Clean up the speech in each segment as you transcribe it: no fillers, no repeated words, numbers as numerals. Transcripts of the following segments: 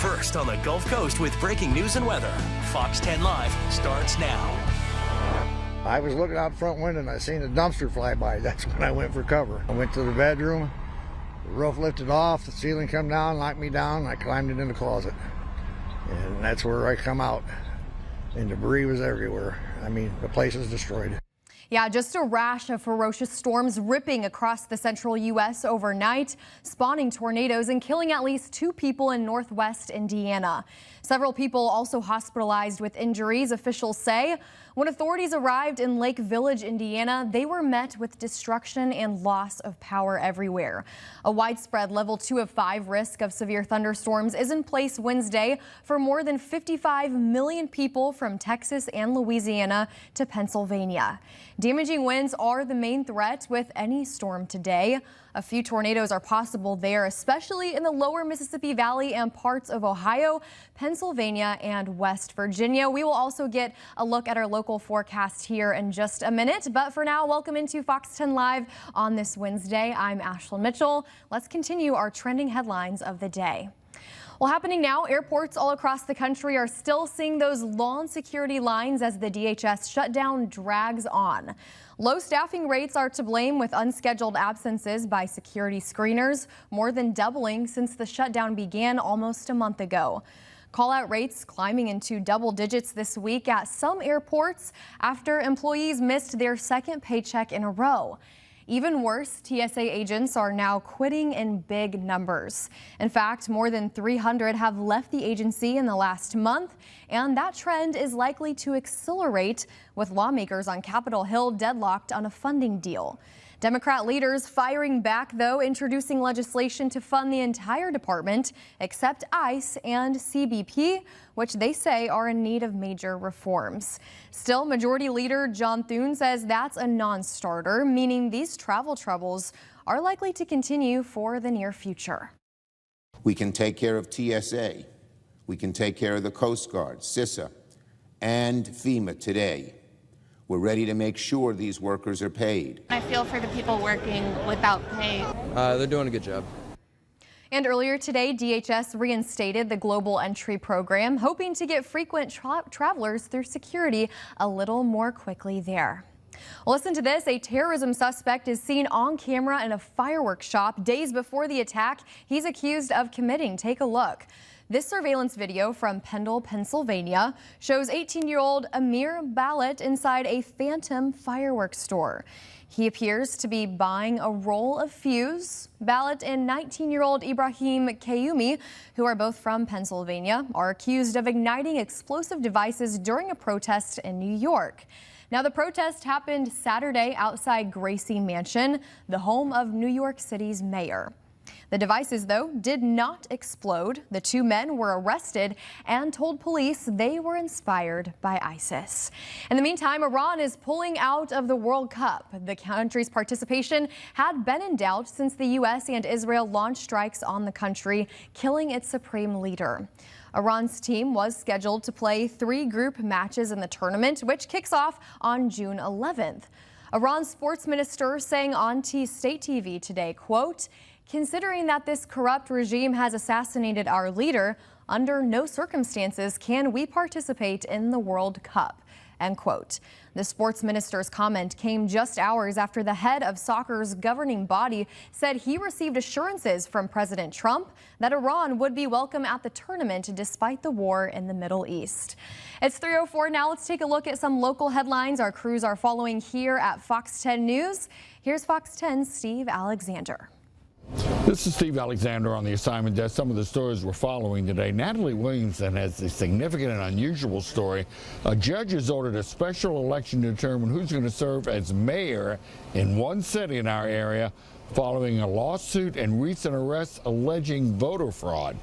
First on the Gulf Coast with breaking news and weather. Fox 10 Live starts now. I was looking out the front window and I seen a dumpster fly by. That's when I went for cover. I went to the bedroom, the roof lifted off, the ceiling come down, knocked me down, and I climbed into the closet. And that's where I come out. And debris was everywhere. I mean, the place was destroyed. Yeah, just a rash of ferocious storms ripping across the central U.S. overnight, spawning tornadoes and killing at least 2 people in northwest Indiana. Several people also hospitalized with injuries, officials say. When authorities arrived in Lake Village, Indiana, they were met with destruction and loss of power everywhere. A widespread level 2 of 5 risk of severe thunderstorms is in place Wednesday for more than 55 million people from Texas and Louisiana to Pennsylvania. Damaging winds are the main threat with any storm today. A few tornadoes are possible there, especially in the lower Mississippi Valley and parts of Ohio, Pennsylvania, and West Virginia. We will also get a look at our local forecast here in just a minute. But for now, welcome into Fox 10 Live on this Wednesday. I'm Ashlyn Mitchell. Let's continue our trending headlines of the day. Well, happening now, airports all across the country are still seeing those long security lines as the DHS shutdown drags on. Low staffing rates are to blame, with unscheduled absences by security screeners more than doubling since the shutdown began almost a month ago. Call-out rates climbing into double digits this week at some airports after employees missed their second paycheck in a row. Even worse, TSA agents are now quitting in big numbers. In fact, more than 300 have left the agency in the last month, and that trend is likely to accelerate with lawmakers on Capitol Hill deadlocked on a funding deal. Democrat leaders firing back, though, introducing legislation to fund the entire department except ICE and CBP, which they say are in need of major reforms. Still, Majority Leader John Thune says that's a non-starter, meaning these travel troubles are likely to continue for the near future. We can take care of TSA. We can take care of the Coast Guard, CISA, and FEMA today. We're ready to make sure these workers are paid. I feel for the people working without pay. They're doing a good job. And earlier today, DHS reinstated the Global Entry Program, hoping to get frequent travelers through security a little more quickly there. Well, listen to this. A terrorism suspect is seen on camera in a fireworks shop days before the attack he's accused of committing. Take a look. This surveillance video from Pendle, Pennsylvania shows 18-year-old Amir Ballat inside a Phantom fireworks store. He appears to be buying a roll of fuse. Ballat and 19-year-old Ibrahim Kayumi, who are both from Pennsylvania, are accused of igniting explosive devices during a protest in New York. Now, the protest happened Saturday outside Gracie Mansion, the home of New York City's mayor. The devices, though, did not explode. The 2 men were arrested and told police they were inspired by ISIS. In the meantime, Iran is pulling out of the World Cup. The country's participation had been in doubt since the U.S. and Israel launched strikes on the country, killing its supreme leader. Iran's team was scheduled to play 3 group matches in the tournament, which kicks off on June 11th. Iran's sports minister saying on state TV today, quote, "Considering that this corrupt regime has assassinated our leader, under no circumstances can we participate in the World Cup," end quote. The sports minister's comment came just hours after the head of soccer's governing body said he received assurances from President Trump that Iran would be welcome at the tournament despite the war in the Middle East. It's 3:04 now. Let's take a look at some local headlines our crews are following here at Fox 10 News. Here's Fox 10's Steve Alexander. This is Steve Alexander on the assignment desk. Some of the stories we're following today. Natalie Williamson has a significant and unusual story. A judge has ordered a special election to determine who's going to serve as mayor in one city in our area following a lawsuit and recent arrests alleging voter fraud.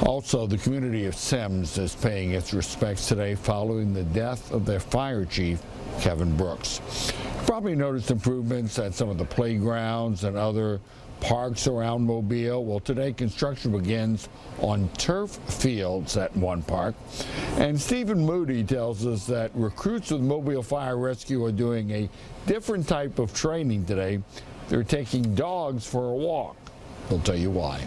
Also, the community of Sims is paying its respects today following the death of their fire chief, Kevin Brooks. Probably noticed improvements at some of the playgrounds and other parks around Mobile. Well, today construction begins on turf fields at one park. And Stephen Moody tells us that recruits with Mobile Fire Rescue are doing a different type of training today. They're taking dogs for a walk. He'll tell you why.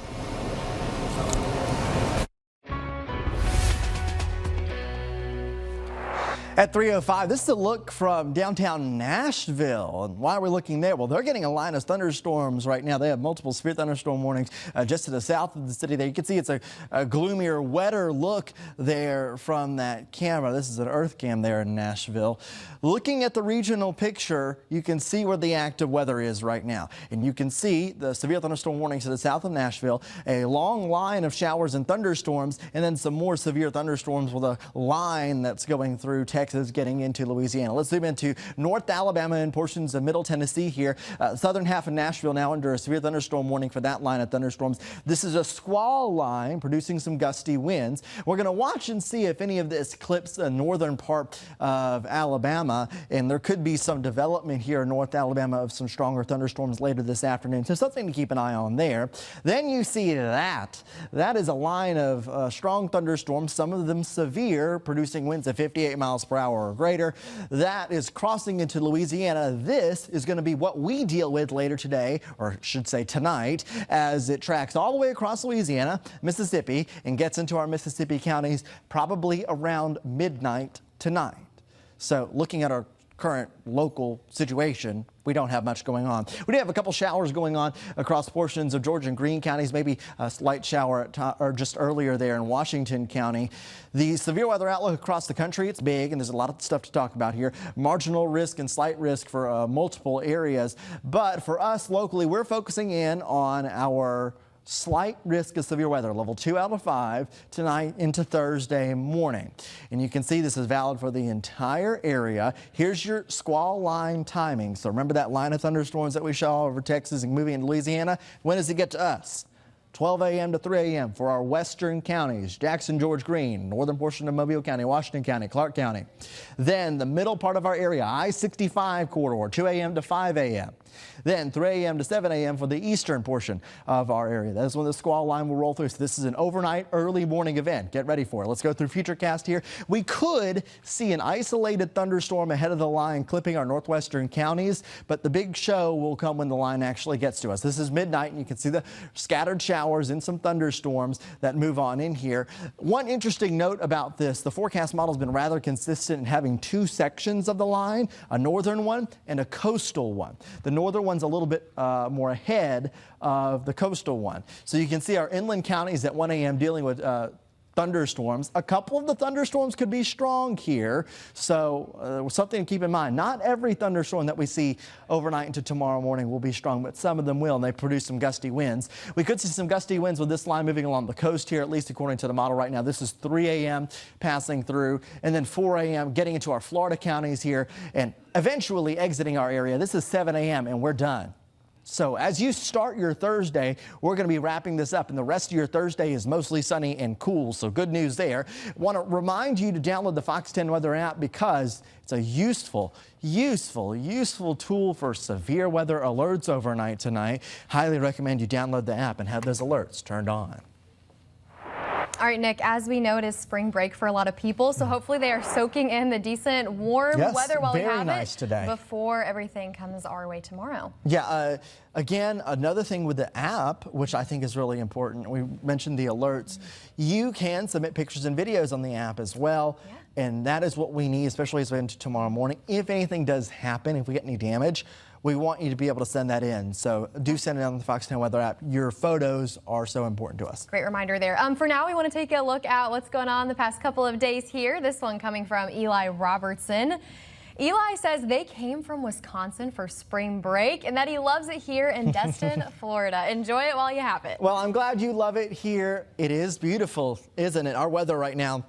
At 3:05, this is a look from downtown Nashville. And why are we looking there? Well, they're getting a line of thunderstorms right now. They have multiple severe thunderstorm warnings just to the south of the city there. You can see it's a gloomier, wetter look there from that camera. This is an earth cam there in Nashville. Looking at the regional picture, you can see where the active weather is right now. And you can see the severe thunderstorm warnings to the south of Nashville, a long line of showers and thunderstorms, and then some more severe thunderstorms with a line that's going through Texas, getting into Louisiana. Let's zoom into North Alabama and portions of Middle Tennessee here. Southern half of Nashville now under a severe thunderstorm warning for that line of thunderstorms. This is a squall line producing some gusty winds. We're going to watch and see if any of this clips the northern part of Alabama, and there could be some development here in North Alabama of some stronger thunderstorms later this afternoon. So something to keep an eye on there. Then you see that. That is a line of strong thunderstorms, some of them severe, producing winds of 58 miles per hour or greater. That is crossing into Louisiana. This is going to be what we deal with later today, or should say tonight, as it tracks all the way across Louisiana, Mississippi, and gets into our Mississippi counties probably around midnight tonight. So looking at our current local situation, we don't have much going on. We do have a couple showers going on across portions of Georgia and Greene counties, maybe a slight shower or just earlier there in Washington County. The severe weather outlook across the country, it's big, and there's a lot of stuff to talk about here. Marginal risk and slight risk for multiple areas. But for us locally, we're focusing in on our slight risk of severe weather, level 2 out of 5 tonight into Thursday morning. And you can see this is valid for the entire area. Here's your squall line timing. So remember that line of thunderstorms that we saw over Texas and moving into Louisiana? When does it get to us? 12 a.m. to 3 a.m. for our western counties, Jackson, George, Greene, northern portion of Mobile County, Washington County, Clark County. Then the middle part of our area, I-65 corridor, 2 a.m. to 5 a.m. Then 3 a.m. to 7 a.m. for the eastern portion of our area. That is when the squall line will roll through. So this is an overnight, early morning event. Get ready for it. Let's go through Futurecast here. We could see an isolated thunderstorm ahead of the line clipping our northwestern counties, but the big show will come when the line actually gets to us. This is midnight, and you can see the scattered showers and some thunderstorms that move on in here. One interesting note about this, the forecast model has been rather consistent in having two sections of the line, a northern one and a coastal one. The northern one's a little bit more ahead of the coastal one. So you can see our inland counties at 1 a.m. dealing with thunderstorms. A couple of the thunderstorms could be strong here, so something to keep in mind. Not every thunderstorm that we see overnight into tomorrow morning will be strong, but some of them will, and they produce some gusty winds. We could see some gusty winds with this line moving along the coast here, at least according to the model right now. This is 3 a.m. passing through, and then 4 a.m. getting into our Florida counties here, and eventually exiting our area. This is 7 a.m. and we're done. So as you start your Thursday, we're going to be wrapping this up, and the rest of your Thursday is mostly sunny and cool, so good news there. Want to remind you to download the Fox 10 Weather app because it's a useful tool for severe weather alerts overnight tonight. Highly recommend you download the app and have those alerts turned on. All right, Nick, as we know, it is spring break for a lot of people, so hopefully they are soaking in the decent warm weather while we have nice today before everything comes our way tomorrow. Yeah, again, another thing with the app, which I think is really important, we mentioned the alerts. You can submit pictures and videos on the app as well, and that is what we need, especially as we enter tomorrow morning. If anything does happen, if we get any damage, we want you to be able to send that in. So do send it on the Fox 10 Weather app. Your photos are so important to us. Great reminder there. For now, we want to take a look at what's going on the past couple of days here. This one coming from Eli Robertson. Eli says they came from Wisconsin for spring break and that he loves it here in Destin, Florida. Enjoy it while you have it. Well, I'm glad you love it here. It is beautiful, isn't it? Our weather right now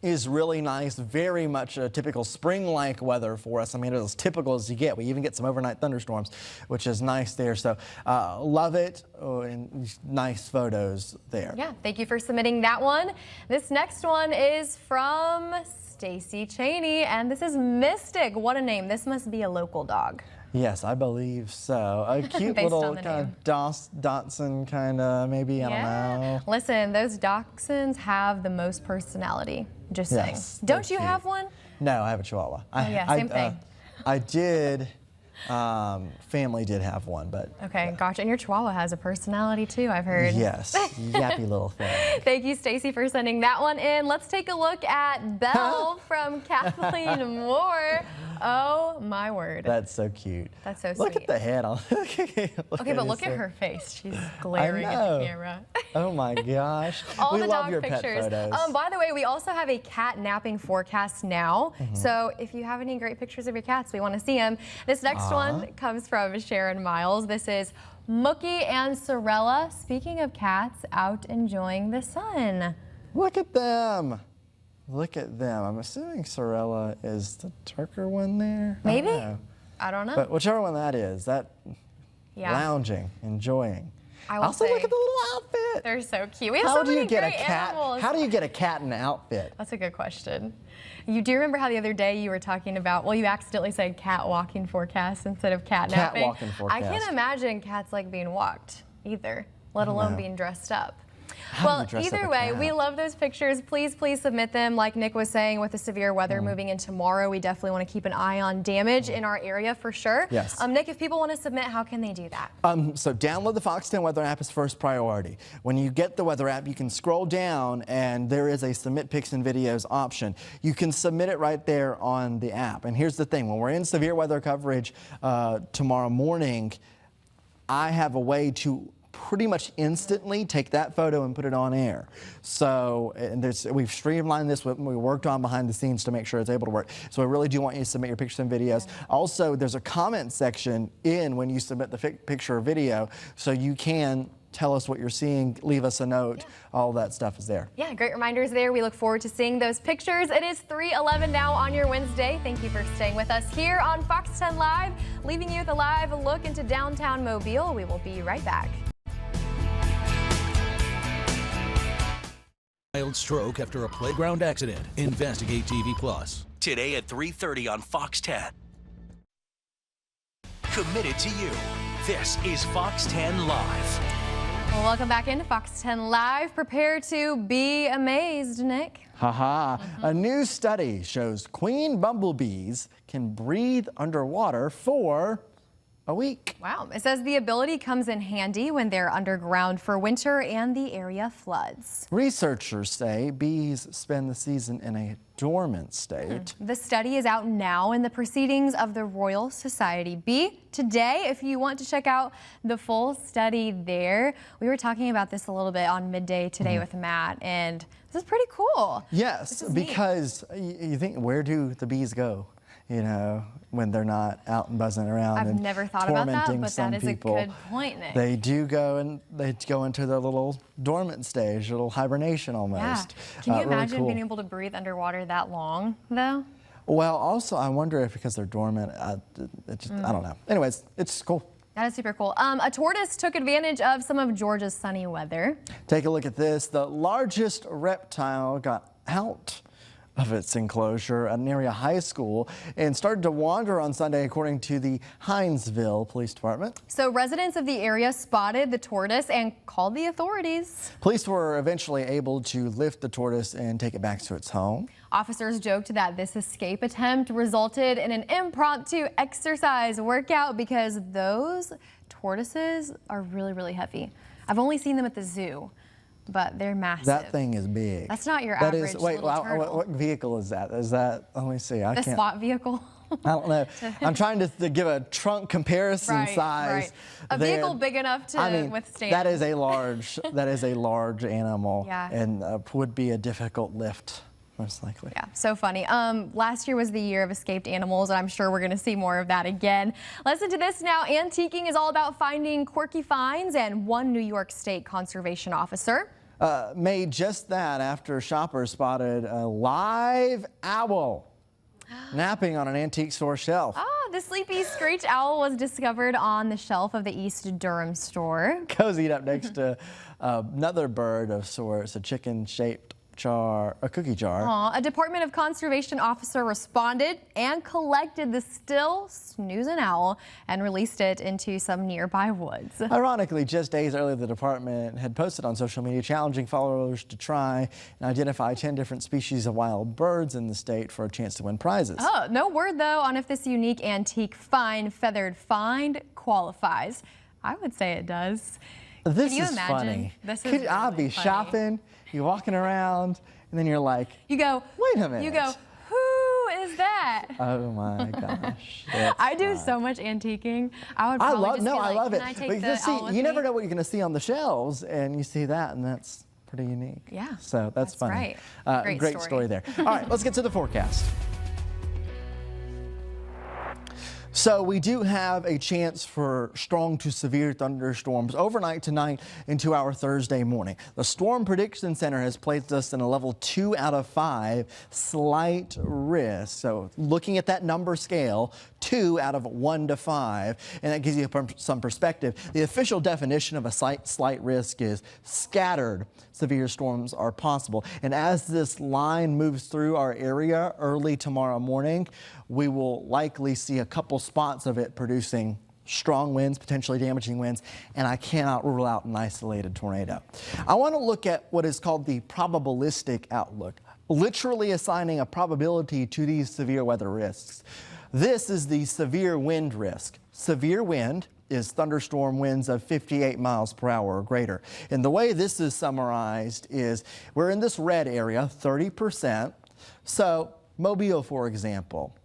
is really nice, very much a typical spring-like weather for us. I mean, it's as typical as you get. We even get some overnight thunderstorms, which is nice there. So love it, and nice photos there. Yeah, thank you for submitting that one. This next one is from Stacy Cheney, and this is Mystic. What a name. This must be a local dog. Yes, I believe so. A cute little kind of Dachshund kind of, maybe, I don't know. Listen, those Dachshunds have the most personality. Just saying. Don't you have one? No, I have a Chihuahua. Oh, yeah, same thing. I did family did have one, but Okay, gotcha. And your Chihuahua has a personality too, I've heard. yes, yappy little thing. Thank you, Stacy, for sending that one in. Let's take a look at Belle from Kathleen Moore. Oh, my word. That's so cute. That's so Look sweet. at the head on. Okay, but look at her face. She's glaring at the camera. Oh my gosh. All we the love dog your pictures. pet photos. By the way, we also have a cat napping forecast now. So if you have any great pictures of your cats, we want to see them. This next one comes from Sharon Miles. This is Mookie and Sorella, speaking of cats, out enjoying the sun. Look at them. Look at them. I'm assuming Sorella is the darker one there. Maybe? I I don't know. But whichever one that is, that lounging, enjoying. I will also, say, look at the little outfit. they're so cute. We have How so do many you get a great cat? animals. How do you get a cat in an outfit? That's a good question. You do remember how the other day you were talking about, well, you accidentally said cat walking forecast instead of cat napping. Cat walking forecast. I can't imagine cats like being walked either, let alone being dressed up. How do Well, you dress up either a way, cat? we love those pictures. Please submit them. Like Nick was saying, with the severe weather moving in tomorrow, we definitely want to keep an eye on damage in our area for sure. Yes. Nick, if people want to submit, how can they do that? So download the Fox 10 weather app as first priority. When you get the weather app, you can scroll down and there is a submit pics and videos option. You can submit it right there on the app. And here's the thing, when we're in severe weather coverage tomorrow morning, I have a way to pretty much instantly take that photo and put it on air. So we've streamlined this, we worked on behind the scenes to make sure it's able to work. So I really do want you to submit your pictures and videos. Also, there's a comment section when you submit the picture or video, so you can tell us what you're seeing, leave us a note. All that stuff is there. Yeah, great reminders there. We look forward to seeing those pictures. It is 3:11 now on your Wednesday. Thank you for staying with us here on Fox 10 Live, leaving you with a live look into downtown Mobile. We will be right back. Mild stroke after a playground accident. Investigate TV Plus. Today at 3:30 on Fox 10. Committed to you. This is Fox 10 Live. Well, welcome back into Fox 10 Live. Prepare to be amazed, Nick. Haha. A new study shows queen bumblebees can breathe underwater for a week. Wow. It says the ability comes in handy when they're underground for winter and the area floods. Researchers say bees spend the season in a dormant state. The study is out now in the Proceedings of the Royal Society Bee today. If you want to check out the full study there, we were talking about this a little bit on Midday today with Matt, and this is pretty cool. Yes, because you think, where do the bees go? You know, when they're not out and buzzing around. I've and never thought about that, tormenting but some that is people. a good point, Nick. They do go into their little dormant stage, little hibernation Yeah. almost. Can you Really imagine cool. being able to breathe underwater that long, though? Well, also, I wonder if because they're dormant, I don't know. Anyways, it's cool. That is super cool. A tortoise took advantage of some of Georgia's sunny weather. Take a look at this. The largest reptile got out of its enclosure at an area high school and started to wander on Sunday, according to the Hinesville Police Department. So residents of the area spotted the tortoise and called the authorities. Police were eventually able to lift the tortoise and take it back to its home. Officers joked that this escape attempt resulted in an impromptu exercise workout because those tortoises are really, really heavy. I've only seen them at the zoo, but they're massive. That thing is big. That's not your That average is, wait, little turtle. what vehicle is that? Is that, let me see. I The can't. SWAT vehicle. I don't know. I'm trying to give a trunk comparison size. A there. vehicle big enough to withstand. That is a large animal, Yeah. and would be a difficult lift, most likely. Yeah, so funny. Last year was the year of escaped animals, and I'm sure we're going to see more of that again. Listen to this now. Antiquing is all about finding quirky finds, and one New York State conservation officer Made just that after shoppers spotted a live owl napping on an antique store shelf. Oh, the sleepy screech owl was discovered on the shelf of the East Durham store. Cozied up next to another bird of sorts, a chicken-shaped cookie jar. A Department of Conservation officer responded and collected the still snoozing owl and released it into some nearby woods. Ironically, just days earlier, the department had posted on social media challenging followers to try and identify 10 different species of wild birds in the state for a chance to win prizes. Oh, no word though on if this unique antique fine feathered find qualifies. I would say it does. This Can you is imagine? funny. This is I'll really be funny. shopping, you're walking around, and then you're like, You go, wait a minute. You go, who is that? Oh my gosh. I do so much antiquing. I would probably just be like, I love it. Can I take But the see, owl with you never me? know what you're going to see on the shelves, and you see that, and that's pretty unique. Yeah, So that's funny. right. Great story there. All right, let's get to the forecast. So we do have a chance for strong to severe thunderstorms overnight tonight into our Thursday morning. The Storm Prediction Center has placed us in a level 2 out of 5, slight risk. So looking at that number scale, 2 out of 1 to 5, and that gives you some perspective. The official definition of a slight risk is scattered severe storms are possible. And as this line moves through our area early tomorrow morning, we will likely see a couple spots of it producing strong winds, potentially damaging winds, and I cannot rule out an isolated tornado. I want to look at what is called the probabilistic outlook, literally assigning a probability to these severe weather risks. This is the severe wind risk. Severe wind is thunderstorm winds of 58 miles per hour or greater. And the way this is summarized is we're in this red area, 30%. So Mobile, for example,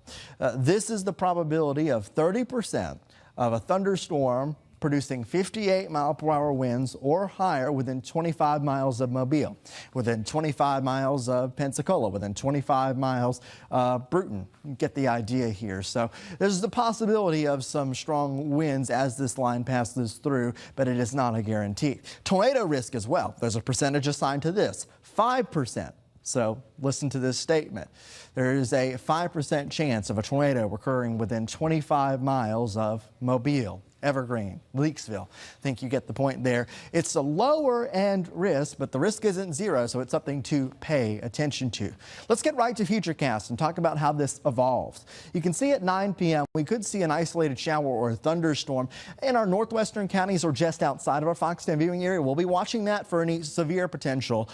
this is the probability of 30% of a thunderstorm producing 58 mile per hour winds or higher within 25 miles of Mobile, within 25 miles of Pensacola, within 25 miles of Bruton. You get the idea here. So there's the possibility of some strong winds as this line passes through, but it is not a guarantee. Tornado risk as well. There's a percentage assigned to this, 5%. So listen to this statement. There is a 5% chance of a tornado occurring within 25 miles of Mobile, Evergreen, Leakesville. I think you get the point there. It's a lower end risk, but the risk isn't zero, so it's something to pay attention to. Let's get right to Futurecast and talk about how this evolves. You can see at 9 p.m. we could see an isolated shower or a thunderstorm in our northwestern counties or just outside of our Fox 10 viewing area. We'll be watching that for any severe potential.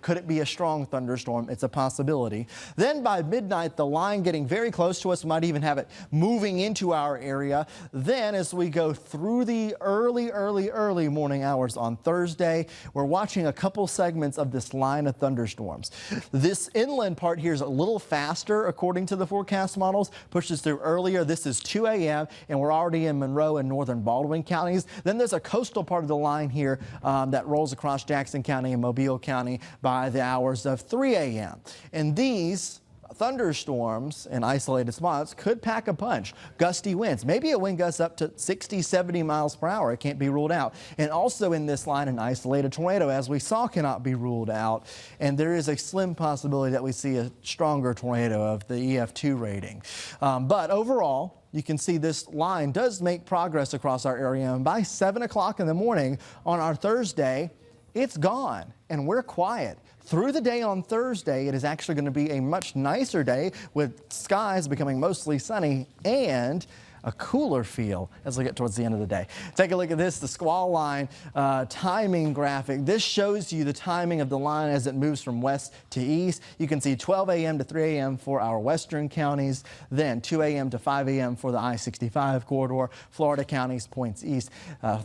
Could it be a strong thunderstorm? It's a possibility. Then by midnight, the line getting very close to us, we might even have it moving into our area. Then as we go through the early morning hours on Thursday, we're watching a couple segments of this line of thunderstorms. This inland part here is a little faster according to the forecast models, pushes through earlier. This is 2 a.m. and we're already in Monroe and northern Baldwin counties. Then there's a coastal part of the line here that rolls across Jackson County and Mobile County by the hours of 3 a.m. And these thunderstorms in isolated spots could pack a punch. Gusty winds, maybe a wind gust up to 60, 70 miles per hour. It can't be ruled out. And also in this line, an isolated tornado, as we saw, cannot be ruled out. And there is a slim possibility that we see a stronger tornado of the EF2 rating. But overall, you can see this line does make progress across our area. And by 7 o'clock in the morning on our Thursday, it's gone and we're quiet. Through the day on Thursday, it is actually going to be a much nicer day with skies becoming mostly sunny and a cooler feel as we get towards the end of the day. Take a look at this, the squall line timing graphic. This shows you the timing of the line as it moves from west to east. You can see 12 a.m. to 3 a.m. for our western counties, then 2 a.m. to 5 a.m. for the I-65 corridor, Florida counties points east,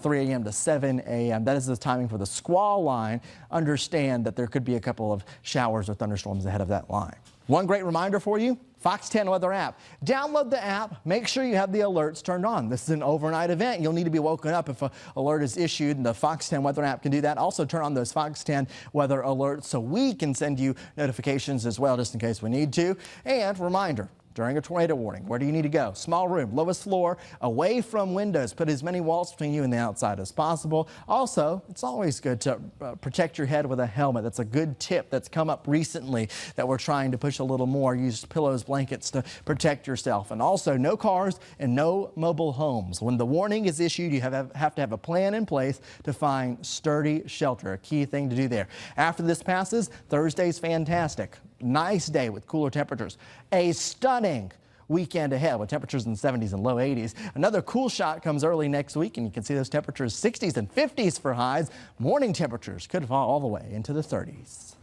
3 a.m. to 7 a.m. That is the timing for the squall line. Understand that there could be a couple of showers or thunderstorms ahead of that line. One great reminder for you, Fox 10 Weather app. Download the app. Make sure you have the alerts turned on. This is an overnight event. You'll need to be woken up if an alert is issued, and the Fox 10 Weather app can do that. Also, turn on those Fox 10 Weather alerts so we can send you notifications as well, just in case we need to. And reminder, during a tornado warning, where do you need to go? Small room, lowest floor, away from windows. Put as many walls between you and the outside as possible. Also, it's always good to protect your head with a helmet. That's a good tip that's come up recently that we're trying to push a little more. Use pillows, blankets to protect yourself. And also, no cars and no mobile homes. When the warning is issued, you have to have a plan in place to find sturdy shelter. A key thing to do there. After this passes, Thursday's fantastic. Nice day with cooler temperatures. A stunning weekend ahead with temperatures in the 70s and low 80s. Another cool shot comes early next week, and you can see those temperatures 60s and 50s for highs. Morning temperatures could fall all the way into the 30s.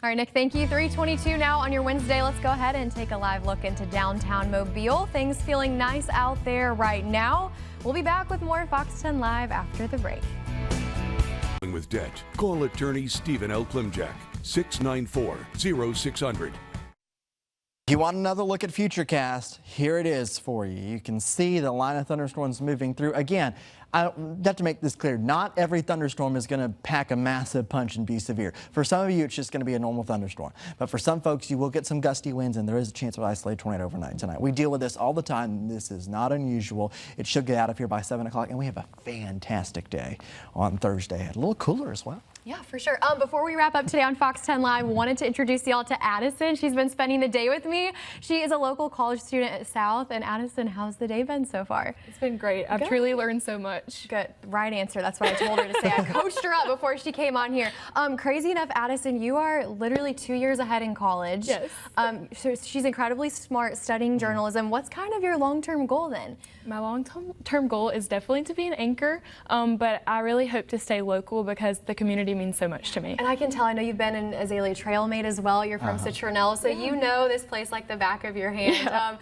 All right, Nick, thank you. 3:22 now on your Wednesday. Let's go ahead and take a live look into downtown Mobile. Things feeling nice out there right now. We'll be back with more Fox 10 Live after the break. With debt, call attorney Stephen L. Klimjak, 694-0600. If you want another look at Futurecast, here it is for you. You can see the line of thunderstorms moving through. Again, I have to make this clear. Not every thunderstorm is going to pack a massive punch and be severe. For some of you, it's just going to be a normal thunderstorm. But for some folks, you will get some gusty winds, and there is a chance of isolated tornado overnight tonight. We deal with this all the time. This is not unusual. It should get out of here by 7 o'clock, and we have a fantastic day on Thursday. A little cooler as well. Yeah, for sure. Before we wrap up today on Fox 10 Live, wanted to introduce y'all to Addison. She's been spending the day with me. She is a local college student at South. And Addison, how's the day been so far? It's been great. I've truly learned so much. Good. Right answer. That's what I told her to say. I coached her up before she came on here. Crazy enough, Addison, you are literally 2 years ahead in college. Yes. So she's incredibly smart, studying journalism. What's kind of your long-term goal then? My long-term goal is definitely to be an anchor, but I really hope to stay local because the community means so much to me. And I can tell, I know you've been an Azalea Trailmate as well. You're from Citronelle, so you know this place like the back of your hand. Yeah.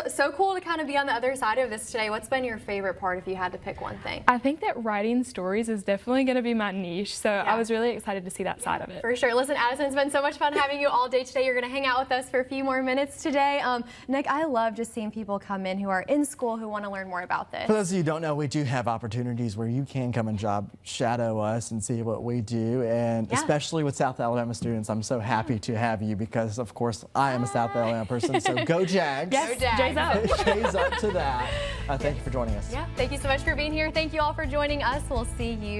So cool to kind of be on the other side of this today. What's been your favorite part if you had to pick one thing? I think that writing stories is definitely going to be my niche, so I was really excited to see that side of it. For sure. Listen, Addison, it's been so much fun having you all day today. You're going to hang out with us for a few more minutes today. Nick, I love just seeing people come in who are in school who want to learn more about this. For those of you who don't know, we do have opportunities where you can come and job shadow us and see what we do. And especially with South Alabama students, I'm so happy to have you because, of course, I am a South Alabama person. So go Jags. Yes, go Jags. Jay's up. Jay's up to that. Thank you for joining us. Yeah, thank you so much for being here. Thank you all for joining us. We'll see you